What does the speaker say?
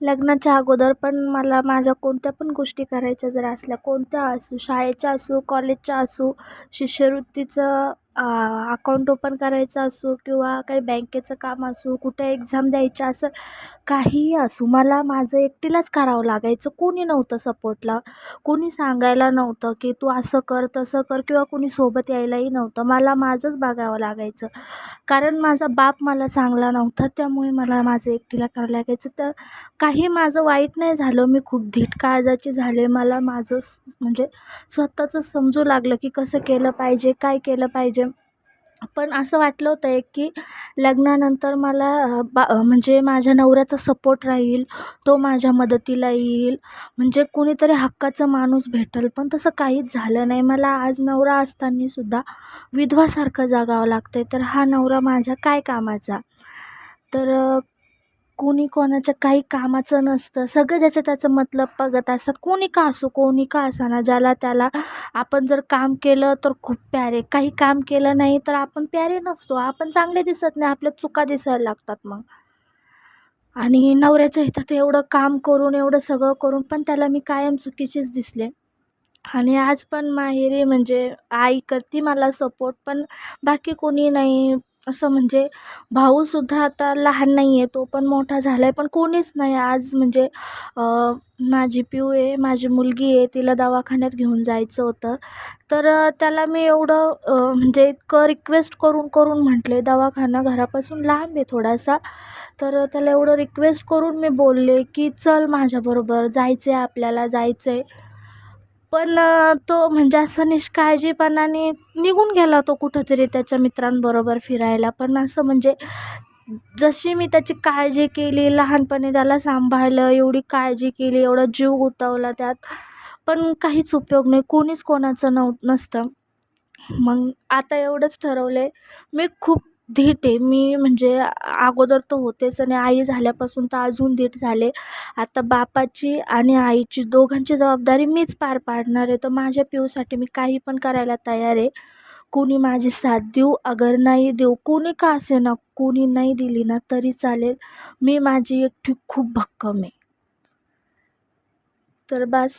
लग्नाच्या अगोदर पण मला माझ्या कोणत्या पण गोष्टी करायच्या जर असल्या, कोणत्या असू, शाळेच्या असू, कॉलेजच्या असू, शिष्यवृत्तीचं अकाउंट ओपन करायचं असो किंवा काही बँकेचं काम असो, कुठे एक्झाम द्यायच्या असं काहीही असो, मला माझं एकटीलाच करावं लागायचं. कोणी नव्हतं सपोर्टला, कोणी सांगायला नव्हतं की तू असं कर, तसं कर किंवा कोणी सोबत यायलाही नव्हतं. मला माझंच बघावं लागायचं. कारण माझा बाप मला चांगला नव्हता, त्यामुळे मला माझं एकटीला करावं लागायचं. तर काही माझं वाईट नाही झालं, मी खूप धीट काळजाची झाले. मला माझं म्हणजे स्वतःचं समजू लागलं की कसं केलं पाहिजे, काय केलं पाहिजे. पण असं वाटलं होतं एक की लग्नानंतर मला म्हणजे माझ्या नवऱ्याचा सपोर्ट राहील, तो माझ्या मदतीला येईल, म्हणजे कोणीतरी हक्काचा माणूस भेटेल. पण तसं काहीच झालं नाही. मला आज नवरा असतानासुद्धा विधवासारखं जगावं लागतं आहे. तर हा नवरा माझ्या काय कामाचा? तर कोणी कोणाच्या काही कामाचं नसतं. सगळं ज्याचं त्याचं मतलब बघत असतात. कोणी का असो, कोणी का असेना, ज्याला त्याला आपण जर काम केलं तर खूप प्यारे, काही काम केलं नाही तर आपण प्यारे नसतो. आपण चांगले दिसत नाही, आपल्या चुका दिसायला लागतात मग. आणि नवऱ्याच्या इथं ते एवढं काम करून, एवढं सगळं करून पण त्याला मी कायम चुकीचीच दिसले. आणि आज पण माहेरी म्हणजे आई करते मला सपोर्ट, पण बाकी कोणी नाही. असं म्हणजे भाऊसुद्धा आता लहान नाही आहे, तो पण मोठा झाला आहे, पण कोणीच नाही आज. म्हणजे अ, माझी पिऊ आहे, माझी मुलगी आहे, तिला दवाखान्यात घेऊन जायचं होतं. तर त्याला मी एवढं म्हणजे इतकं रिक्वेस्ट करून करून म्हटले, दवाखाना घरापासून लांब आहे थोडासा. तर त्याला एवढं रिक्वेस्ट करून मी बोलले की चल माझ्याबरोबर, जायचं आहे आपल्याला, जायचं आहे. पण तो म्हणजे असं निष्काळजीपणाने निघून गेला तो कुठंतरी त्याच्या मित्रांबरोबर फिरायला. पण असं म्हणजे जशी मी त्याची काळजी केली, लहानपणी त्याला सांभाळलं, एवढी काळजी केली, एवढा जीव गुंतवला त्यात, पण काहीच उपयोग नाही. कोणीच कोणाचं नसतं. मग आता एवढंच ठरवलं मी खूप धीट आहे. मी म्हणजे अगोदर तर होतेच आणि आई झाल्यापासून तर अजून धीट झाले. आता बापाची आणि आईची दोघांची जबाबदारी मीच पार पाडणार आहे. तर माझ्या पिऊसाठी मी काही पण करायला तयार आहे. कोणी माझी साथ देऊ अगर नाही देऊ, कोणी का असेना, कोणी नाही दिली ना तरी चालेल. मी माझी एकटी खूप भक्कम आहे. तर बस